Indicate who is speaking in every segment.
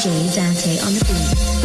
Speaker 1: DJ on the beat.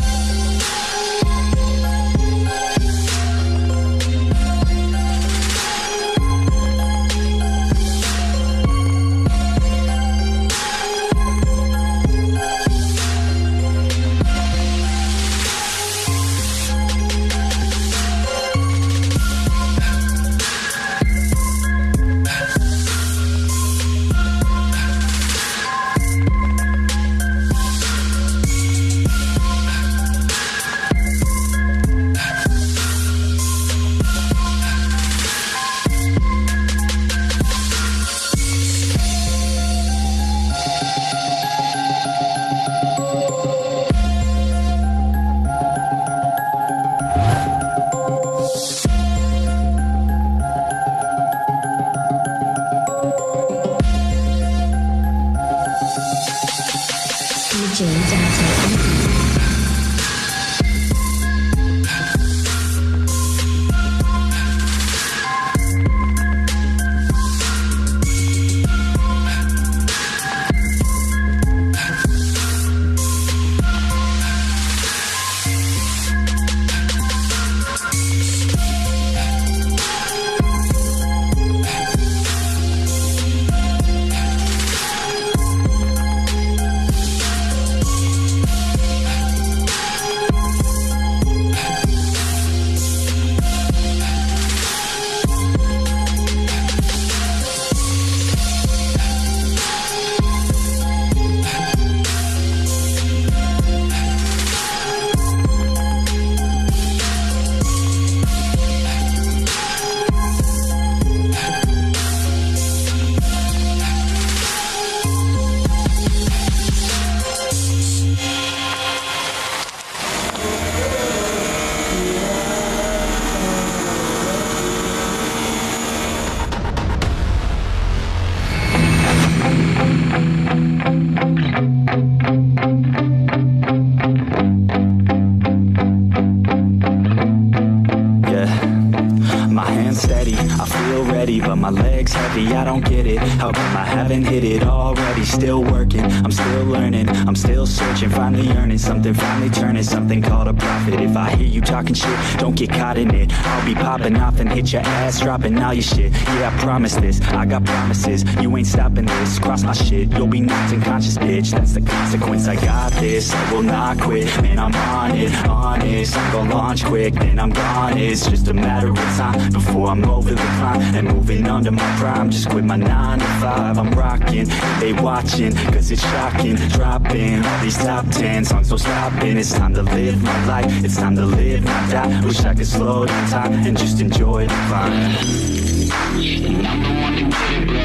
Speaker 2: I don't get it, how come I haven't hit it already? Still working, I'm still learning, I'm still searching, finally earning something, finally turning something called a profit. If I hear you talking shit, don't get caught in it. I'll be popping off and hit your ass, dropping all your shit. Yeah, I promise this, I got promises, you ain't stopping this. Cross my shit, you'll be knocked unconscious, bitch. That's the consequence, I got this, I will not quit. Man, I'm on it, honest, I'm gonna launch quick, then I'm gone. It's just a matter of time before I'm over the climb and moving under my prime. Just quit my 9 to 5, I'm rocking, they watching, cause it's shocking. Dropping all these top 10 songs, so stopping. It's time to live my life, it's time to live, not die. Wish I could slow down time and just enjoy the climb.
Speaker 3: And I'm the one to get it, bro.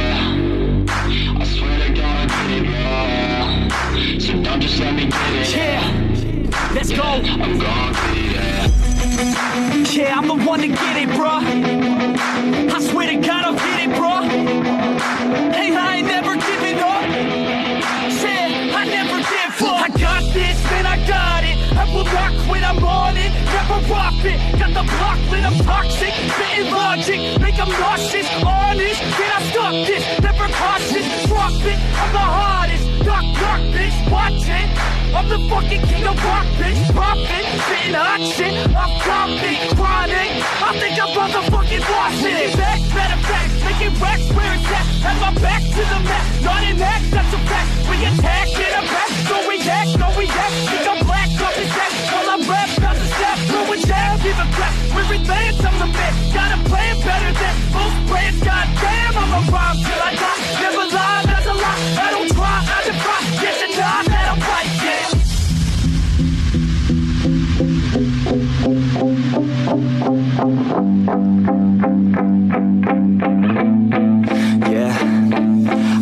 Speaker 3: I swear to God I get it, bro. So don't just let me get it.
Speaker 2: Yeah, let's go.
Speaker 3: I'm gonna get it, yeah.
Speaker 2: Yeah, I'm the one to get it, bro. I swear to God I'll get it, bro. Hey, I ain't never giving up. Said I never give up. I got this, man, I got it. I will not quit, I'm on it. Never rock it. Got the block lit, I'm toxic. Spitting logic, make them nauseous. Honest, can I stop this? Never cautious, drop it. I'm the hardest. Knock, knock, bitch, watch it. I'm the fucking king of rock, bitch. Poppin', spitting hot shit. I'm dropping, chronic. I think I'm motherfucking lost it. Back, matter of fact, making racks where it's at. Have my back to the map, not an act, that's a fact. We attack, get a back, no react, no react. Think I'm black, up his back. While I'm rap, not the step, throw a jab, give a crap. We're advanced, I'm the man. Got a plan better than most brands. Goddamn, I'm a rhyme till I die. Never lie, that's a lie. I don't try, I defy. Yes and not, that I'm right, yeah.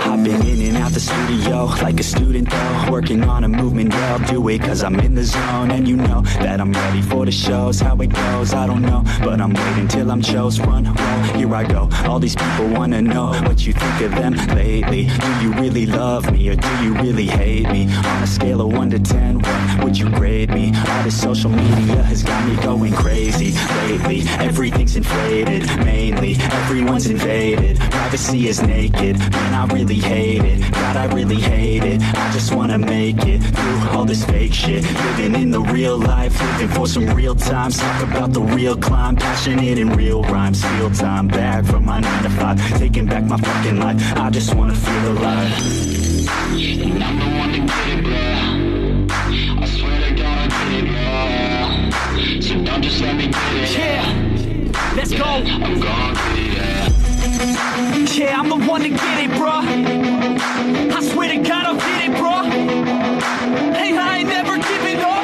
Speaker 2: I've been in and out the studio like a student though, working on a movement, yeah, I'll do it cause I'm in the zone. And you know that I'm ready for the shows, how it goes, I don't know, but I'm waiting till I'm chose. Run, roll, here I go, all these people wanna know what you think of them lately. Do you really love me or do you really hate me? On a scale of 1 to 10, what would you grade me? All this social media has got me going crazy lately. Everything's inflated, mainly everyone's invaded. Privacy is naked, man, I really hate it. God, I really hate hate it, I just wanna make it through all this fake shit. Living in the real life, looking for some real time. Talk about the real climb, passionate in real rhymes. Steal time back from my 9 to 5, taking back my fucking life. I just wanna feel alive.
Speaker 3: And I'm the one to get it, bro. I swear to God I get it, bro. So don't just let me get it.
Speaker 2: Yeah, let's go.
Speaker 3: I'm gonna get it, yeah.
Speaker 2: Yeah, I'm the one to get it, bro. I swear to God I'll get it, bro. Hey, I ain't never giving up.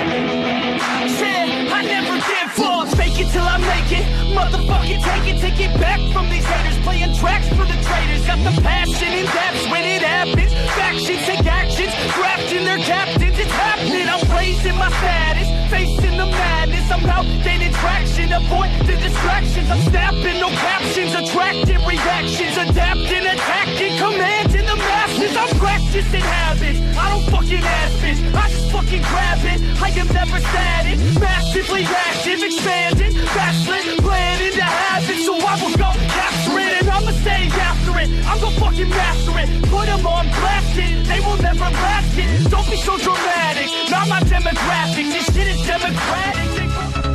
Speaker 2: Said I never give up. Fake it till I make it. Motherfucking take it back from these haters. Playing tracks for the traitors. Got the passion in depths when it happens. Factions take actions, drafting their captains. It's happening. I'm raising my status, facing the madness. I'm out gaining traction, avoid the distractions. I'm snapping, no captions, attracting reactions, adapting, attacking, commanding the masses. I'm practicing habits. I don't fucking ask this, I just fucking grab it. I am never static, massively active, expanding, backslid, playing into habits. So I will go capture it and I'ma stay after it. I'm gonna fucking master it, put them on blast it. They will never last it. Don't be so dramatic, not my demographic. This shit is democratic.